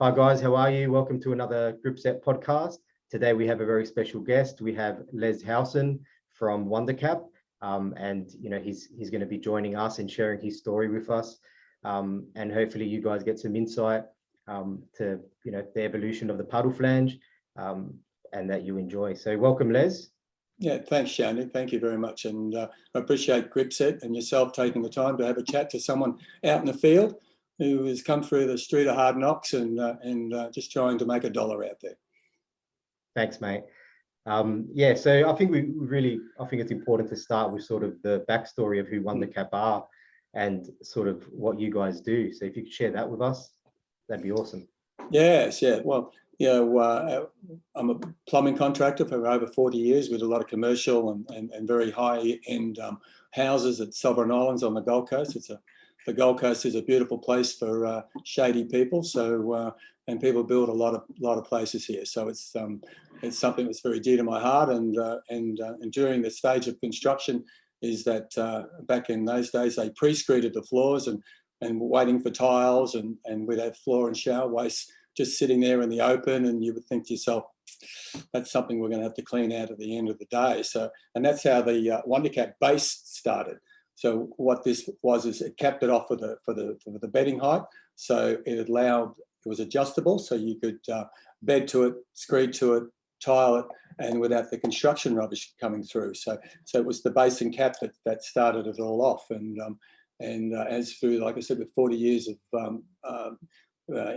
Hi guys, how are you? Welcome to another Gripset podcast. Today we have a very special guest. We have Les Howson from Wondercap, and he's going to be joining us and sharing his story with us, and hopefully you guys get some insight to the evolution of the puddle flange, and that you enjoy. So welcome, Les. Yeah, thanks, Shandy. Thank you very much, and I appreciate Gripset and yourself taking the time to have a chat to someone out in the field who has come through the street of hard knocks and just trying to make a dollar out there. Thanks, mate. Yeah, so I think I think it's important to start with sort of the backstory of who Wondercap are and sort of what you guys do. So if you could share that with us, that'd be awesome. Yes, yeah. Well, I'm a plumbing contractor for over 40 years with a lot of commercial and very high-end houses at Sovereign Islands on the Gold Coast. The Gold Coast is a beautiful place for shady people. So and people build a lot of places here. So it's something that's very dear to my heart. And during the stage of construction, is that back in those days they pre-screeded the floors and waiting for tiles and we'd have floor and shower waste just sitting there in the open, and you would think to yourself, that's something we're going to have to clean out at the end of the day. So, and that's how the Wondercap base started. So what this was is it capped it off for the bedding height. So it was adjustable, so you could bed to it, screed to it, tile it, and without the construction rubbish coming through. So it was the base and cap that started it all off. And as through, like I said, with 40 years of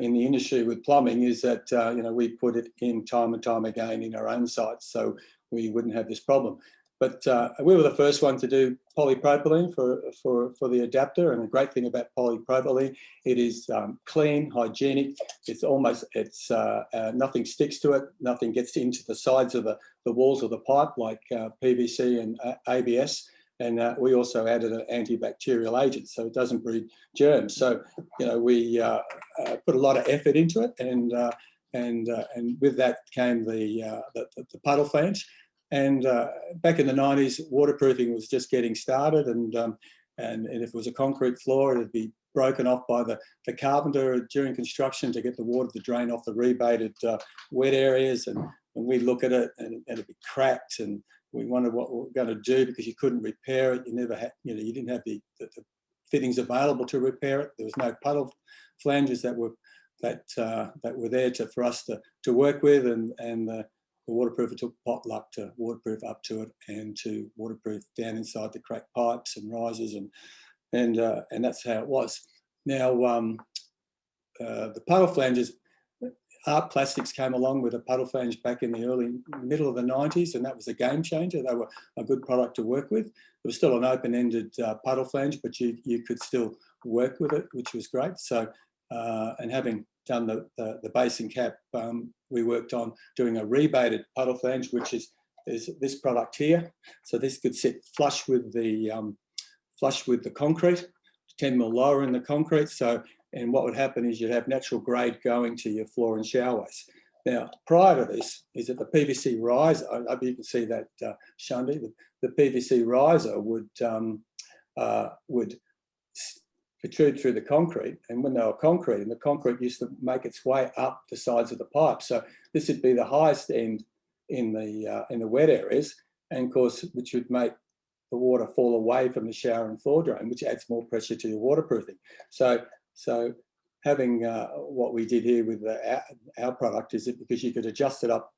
in the industry with plumbing, is that we put it in time and time again in our own sites, so we wouldn't have this problem. But we were the first one to do polypropylene for the adapter. And the great thing about polypropylene, it is clean, hygienic. It's nothing sticks to it. Nothing gets into the sides of the walls of the pipe like PVC and ABS. And we also added an antibacterial agent, so it doesn't breed germs. So we put a lot of effort into it, and with that came the puddle flange. And back in the 90s, waterproofing was just getting started, and if it was a concrete floor, it'd be broken off by the carpenter during construction to get the water to drain off the rebated wet areas, and we'd look at it and it'd be cracked, and we wondered what we were going to do because you couldn't repair it. You never had, you didn't have the fittings available to repair it. There was no puddle flanges that were there for us to work with, and the waterproofer took potluck to waterproof up to it and to waterproof down inside the cracked pipes and risers, and that's how it was. Now the puddle flanges, Art Plastics came along with a puddle flange back in the middle of the 90s, and that was a game changer. They were a good product to work with. It was still an open-ended puddle flange, but you could still work with it, which was great. So, and having done the base and cap, we worked on doing a rebated puddle flange, which is this product here. So this could sit flush with the concrete, 10 mil lower in the concrete. So, and what would happen is you'd have natural grade going to your floor and showerways. Now, prior to this is that the PVC riser, I hope you can see that, Shandy, the PVC riser would protrude through the concrete, and when they were concrete, and the concrete used to make its way up the sides of the pipe. So this would be the highest end in the wet areas, and of course, which would make the water fall away from the shower and floor drain, which adds more pressure to your waterproofing. So having what we did here with our product is that because you could adjust it up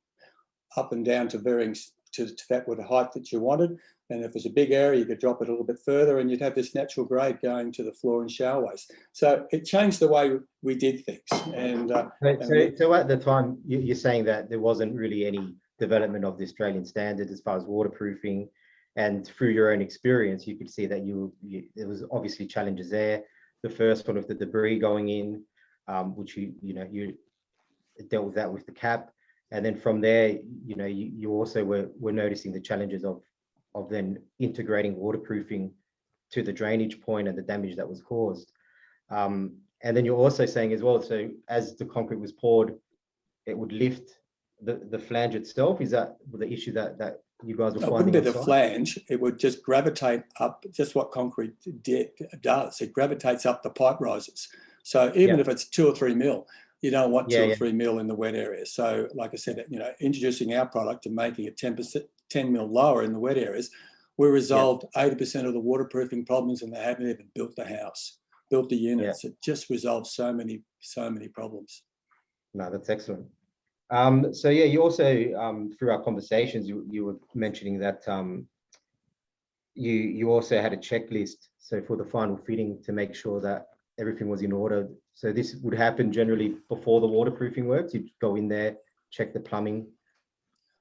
and down to varying to that with the height that you wanted, and if it's a big area, you could drop it a little bit further, and you'd have this natural grade going to the floor and showerways. So it changed the way we did things. And so at the time, you're saying that there wasn't really any development of the Australian standard as far as waterproofing, and through your own experience, you could see that there was obviously challenges there. The first one of the debris going in, which you dealt with that with the cap, and then from there, you also were noticing the challenges of then integrating waterproofing to the drainage point and the damage that was caused. And then you're also saying as well, so as the concrete was poured, it would lift the flange itself. Is that the issue that you guys were finding? It wouldn't be the flange, it would just gravitate up, just what concrete does. It gravitates up the pipe risers. So even if it's 2 or 3 mil, You don't want 2 Yeah, or yeah. 3 mil in the wet area. So like I said, you know, introducing our product and making it 10 mil lower in the wet areas, we resolved 80% of the waterproofing problems, and they haven't even built the house, built the units. It just resolves so many problems. No, that's excellent. So yeah, you also through our conversations, you were mentioning that you also had a checklist. So for the final fitting to make sure that everything was in order. So this would happen generally before the waterproofing works. You'd go in there, check the plumbing.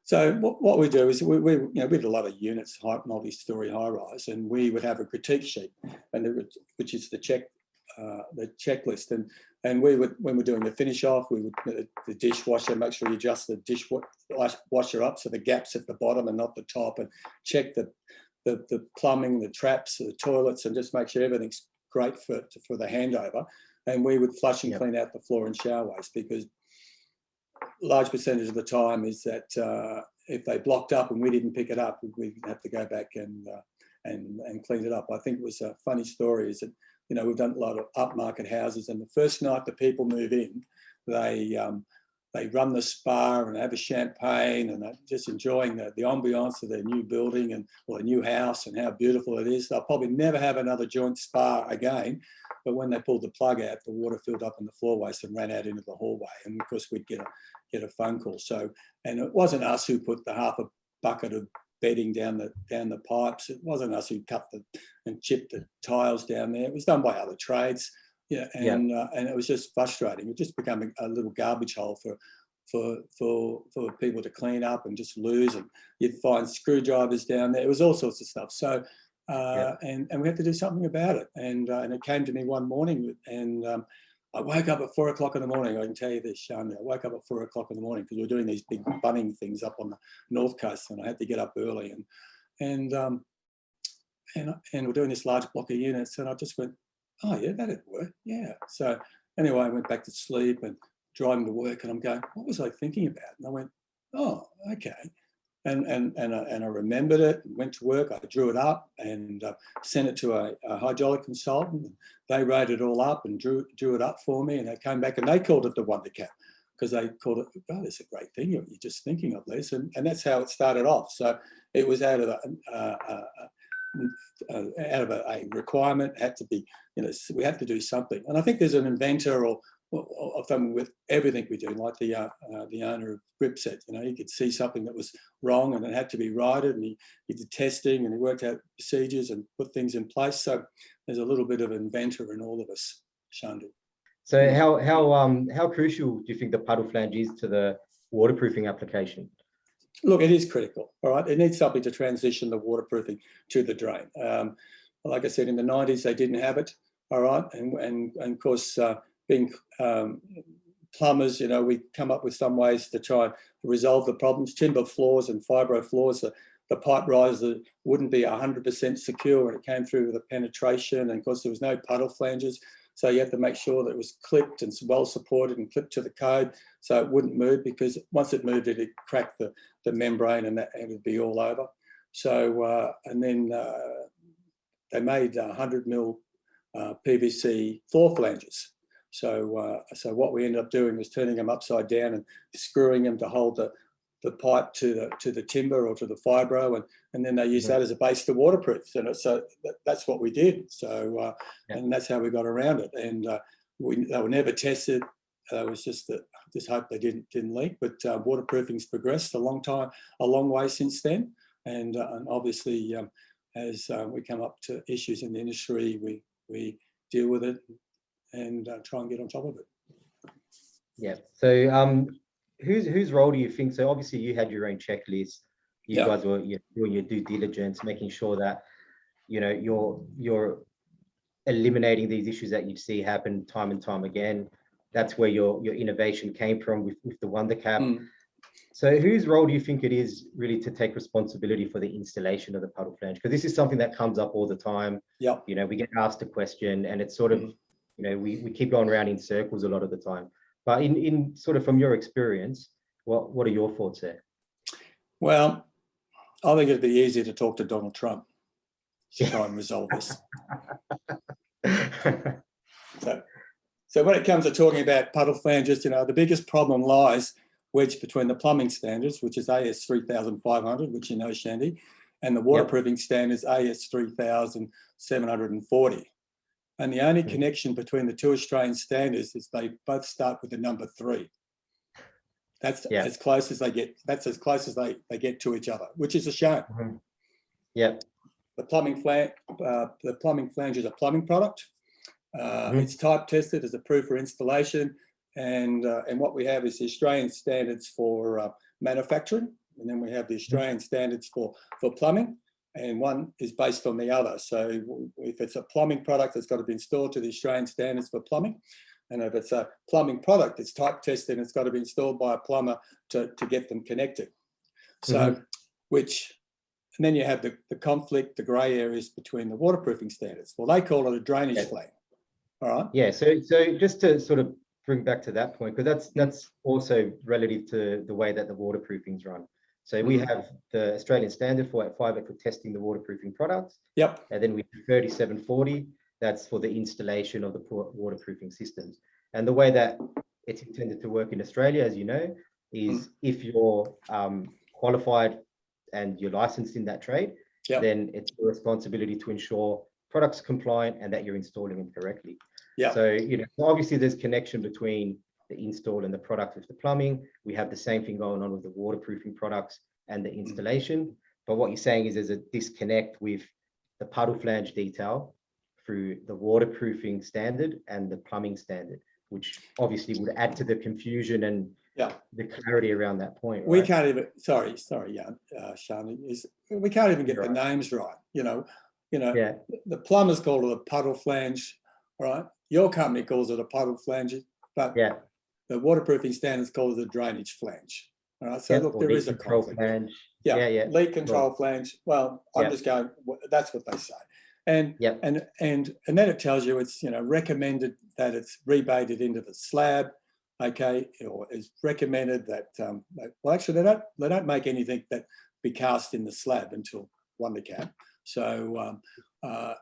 So what we do is we had a lot of units, multi-story high-rise, and we would have a critique sheet, and which is the checklist, and we would, when we're doing the finish off, we would the dishwasher, make sure you adjust the dishwasher up so the gap's at the bottom and not the top, and check the plumbing, the traps, the toilets, and just make sure everything's great for the handover. And we would flush and clean out the floor and shower waste, because large percentage of the time is that if they blocked up and we didn't pick it up, we'd have to go back and clean it up. I think it was a funny story is that, you know, we've done a lot of upmarket houses, and the first night the people move in, they run the spa and have a champagne, and they're just enjoying the ambiance of their new building or a new house and how beautiful it is. They'll probably never have another joint spa again. But when they pulled the plug out, the water filled up in the floor waste and ran out into the hallway. And of course, we'd get a phone call. So, and it wasn't us who put the half a bucket of bedding down the pipes. It wasn't us who cut and chipped the tiles down there. It was done by other trades. Yeah, and it was just frustrating. It just became a little garbage hole for people to clean up and just lose. And you'd find screwdrivers down there. It was all sorts of stuff. So. And we had to do something about it, and it came to me one morning, and I woke up at 4 o'clock in the morning. I can tell you this, Shani, I woke up at 4 o'clock in the morning because we were doing these big bunning things up on the north coast, and I had to get up early, and we're doing this large block of units, and I just went, oh yeah, that'd work, yeah. So anyway, I went back to sleep and driving to work, and I'm going, what was I thinking about? And I went, oh, okay. And I remembered it, went to work, I drew it up and sent it to a hydraulic consultant. They wrote it all up and drew it up for me, and they came back and they called it the Wondercap, because they called it, oh, it's a great thing, you're just thinking of this. And that's how it started off. So it was out of a requirement, had to be, you know, we had to do something. And I think there's an inventor or something with everything we do, like the owner of Gripset. You know, he could see something that was wrong and it had to be righted, and he did testing and he worked out procedures and put things in place. So there's a little bit of inventor in all of us, Shandu. So how crucial do you think the puddle flange is to the waterproofing application? Look, it is critical. All right, it needs something to transition the waterproofing to the drain. Like I said, in the 90s they didn't have it. All right, and of course. Being plumbers, you know, we come up with some ways to try and resolve the problems. Timber floors and fibro floors, the pipe riser wouldn't be 100% secure when it came through with the penetration, and of course there was no puddle flanges, so you had to make sure that it was clipped and well supported and clipped to the code so it wouldn't move, because once it moved it'd crack the membrane and it would be all over. So and then they made 100 mil PVC floor flanges. So what we ended up doing was turning them upside down and screwing them to hold the pipe to the timber or to the fibro, and then they use that as a base to waterproof. So that's what we did. So and that's how we got around it. And they were never tested. It was just that just hope they didn't leak. But waterproofing's progressed a long way since then. And obviously, as we come up to issues in the industry, we deal with it and try and get on top of it. Yeah. So whose role do you think? So obviously you had your own checklist. You guys were doing your due diligence, making sure that, you know, you're eliminating these issues that you see happen time and time again. That's where your innovation came from with the Wondercap. So whose role do you think it is really to take responsibility for the installation of the puddle flange? Because this is something that comes up all the time. Yeah. You know, we get asked a question and it's sort of, you know, we keep going around in circles a lot of the time. But in sort of from your experience, what are your thoughts there? Well, I think it'd be easier to talk to Donald Trump to try and resolve this. So when it comes to talking about puddle flanges, the biggest problem lies wedged between the plumbing standards, which is AS 3500, which you know, Shandy, and the waterproofing standards AS 3740. And the only connection between the two Australian standards is they both start with the number 3. That's as close as they get. That's as close as they get to each other, which is a shame. The plumbing flange is a plumbing product. It's type tested as approved for installation, and what we have is the Australian standards for manufacturing, and then we have the Australian standards for plumbing, and one is based on the other. So if it's a plumbing product, it's got to be installed to the Australian standards for plumbing, and if it's a plumbing product, it's type tested and it's got to be installed by a plumber to get them connected. So and then you have the conflict, the grey areas between the waterproofing standards. Well, they call it a drainage flange. All right. Yeah. So just to sort of bring back to that point, because that's also relative to the way that the waterproofing's run. So we have the Australian standard for testing the waterproofing products. And then we have 3740. That's for the installation of the waterproofing systems. And the way that it's intended to work in Australia, as you know, is if you're qualified and you're licensed in that trade, then it's your responsibility to ensure products compliant and that you're installing them correctly. So, obviously there's connection between the install and the product with the plumbing. We have the same thing going on with the waterproofing products and the installation. But what you're saying is there's a disconnect with the puddle flange detail through the waterproofing standard and the plumbing standard, which obviously would add to the confusion and the clarity around that point. We can't even, sorry, Shani, we can't even get the names right. The plumbers call it a puddle flange, right? Your company calls it a puddle flange, but the waterproofing standards call it a drainage flange. All right, so look, there is a conflict. Leak control flange. Well, I'm just going. That's what they say, and then it tells you it's recommended that it's rebated into the slab. Okay, or is recommended that well, actually they don't make anything that be cast in the slab until Wondercap. So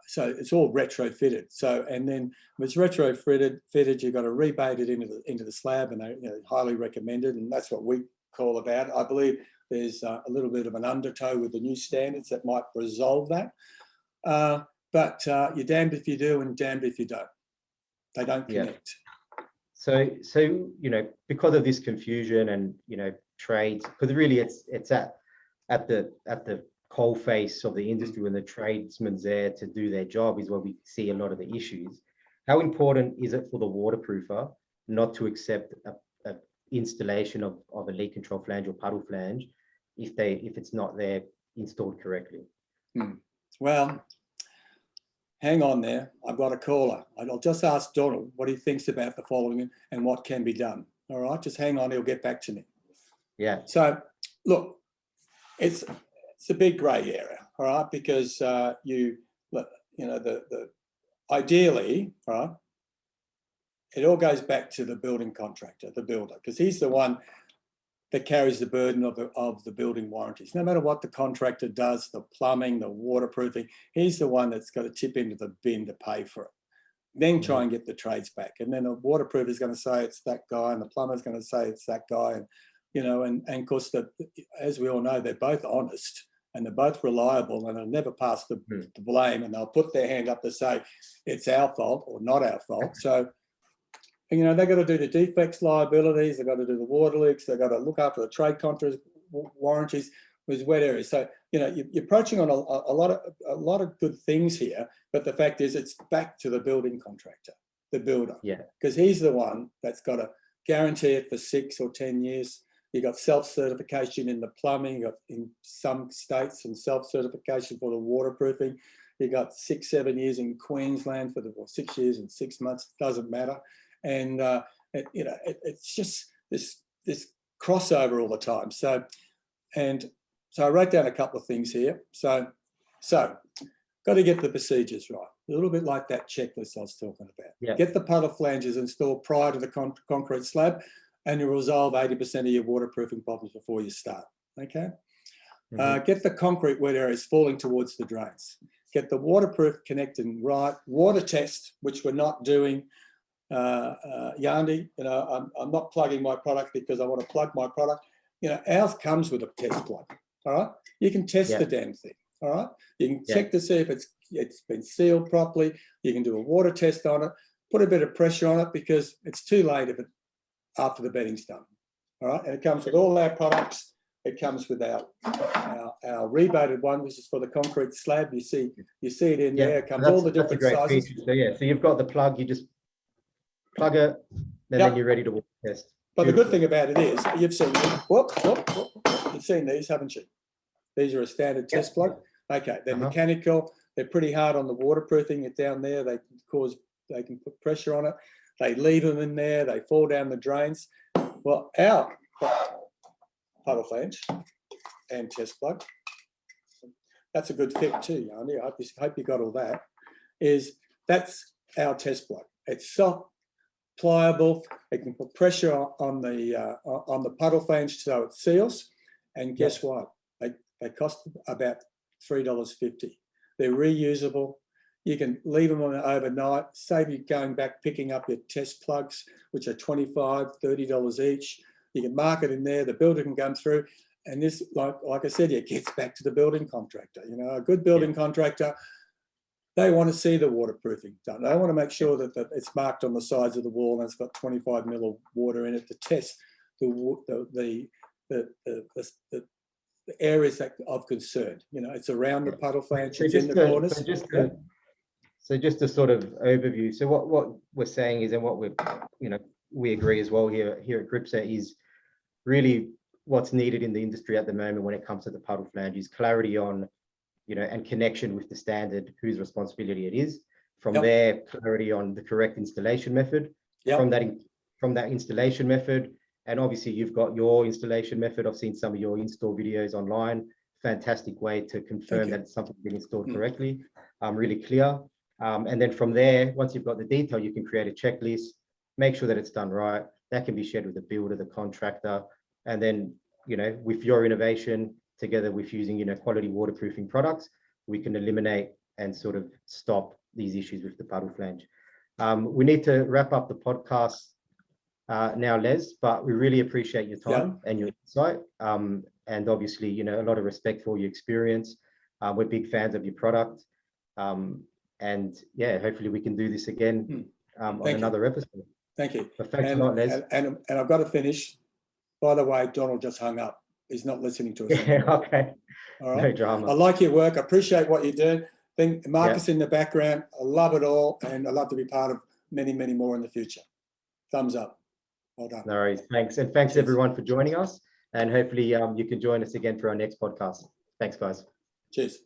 so it's all retrofitted. So and then when it's retrofitted, you've got to rebate it into the slab, and they highly recommended, and that's what we call about. I believe there's a little bit of an undertow with the new standards that might resolve that. But you're damned if you do and damned if you don't. They don't connect. So because of this confusion and trades, because really it's at the coal face of the industry when the tradesmen's there to do their job is where we see a lot of the issues. How important is it for the waterproofer not to accept a installation of a leak control flange or puddle flange if it's not there installed correctly? Well, hang on there. I've got a caller. I'll just ask Donald what he thinks about the following and what can be done. All right, just hang on. He'll get back to me. So, look, it's a big grey area, all right, because ideally, all right, it all goes back to the building contractor, the builder, because he's the one that carries the burden of the building warranties. No matter what the contractor does, the plumbing, the waterproofing, he's the one that's got to tip into the bin to pay for it. Then try and get the trades back. And then the waterproofer is going to say it's that guy, and the plumber is going to say it's that guy. And of course, as we all know, they're both honest and they're both reliable, and they'll never pass the blame, and they'll put their hand up to say it's our fault or not our fault. So, they've got to do the defects liabilities, they've got to do the water leaks, they've got to look after the trade contractors warranties with wet areas. So, you're approaching on a lot of good things here, but the fact is it's back to the building contractor, the builder. Because he's the one that's got to guarantee it for 6 or 10 years. You've got self-certification in the plumbing, you've got in some states some self-certification for the waterproofing. You've got 6-7 years in Queensland for 6 years and 6 months, doesn't matter. And it's just this crossover all the time. So I wrote down a couple of things here. So got to get the procedures right. A little bit like that checklist I was talking about. Get the puddle flanges installed prior to the concrete slab, and you'll resolve 80% of your waterproofing problems before you start. Okay. Get the concrete wet areas falling towards the drains. Get the waterproof connected right. Water test, which we're not doing. Yandy, you know, I'm not plugging my product because I want to plug my product. You know, ours comes with a test plug. All right, you can test the damn thing. All right, you can check to see if it's been sealed properly. You can do a water test on it. Put a bit of pressure on it because it's too late after the bedding's done. All right, and it comes with all our products. It comes with our rebated one, which is for the concrete slab. You see it in there. It comes all the different sizes. Feature. So you've got the plug. You just plug it, and then you're ready to water test. But the good thing about it is you've seen you've seen these, haven't you? These are a standard test plug. Okay, they're mechanical. They're pretty hard on the waterproofing. It down there. They can put pressure on it. They leave them in there. They fall down the drains. Well, our puddle flange and test plug, that's a good fit too, Yandy. I hope you got all that. That's our test plug. It's soft, pliable. It can put pressure on the puddle flange so it seals. And guess what? They cost about $3.50. They're reusable. You can leave them on overnight, save you going back picking up your test plugs, which are $25, $30 each. You can mark it in there, the builder can come through. And this, like I said, it gets back to the building contractor. You know, a good building contractor, they want to see the waterproofing done. They want to make sure that it's marked on the sides of the wall and it's got 25 mil of water in it to test the areas of concern. You know, it's around the puddle flange, it's in the corners. So just a sort of overview. So what we're saying is, and what we agree as well here at Gripset, is really what's needed in the industry at the moment when it comes to the puddle flange is clarity on, and connection with the standard, whose responsibility it is. From there, clarity on the correct installation method. From that installation method, and obviously you've got your installation method. I've seen some of your install videos online. Fantastic way to confirm that something's been installed correctly. Really clear. And then from there, once you've got the detail, you can create a checklist, make sure that it's done right. That can be shared with the builder, the contractor, and then, with your innovation, together with using, quality waterproofing products, we can eliminate and sort of stop these issues with the puddle flange. We need to wrap up the podcast now, Les, but we really appreciate your time and your insight. And obviously, a lot of respect for your experience. We're big fans of your product. And hopefully we can do this again on another episode. Thank you. But thanks a lot, Les. And I've got to finish. By the way, Donald just hung up. He's not listening to us. Okay. All right. No drama. I like your work. I appreciate what you do. Think Marcus in the background. I love it all, and I'd love to be part of many, many more in the future. Thumbs up. Well done. No worries. Thanks. And thanks everyone for joining us. And hopefully you can join us again for our next podcast. Thanks, guys. Cheers.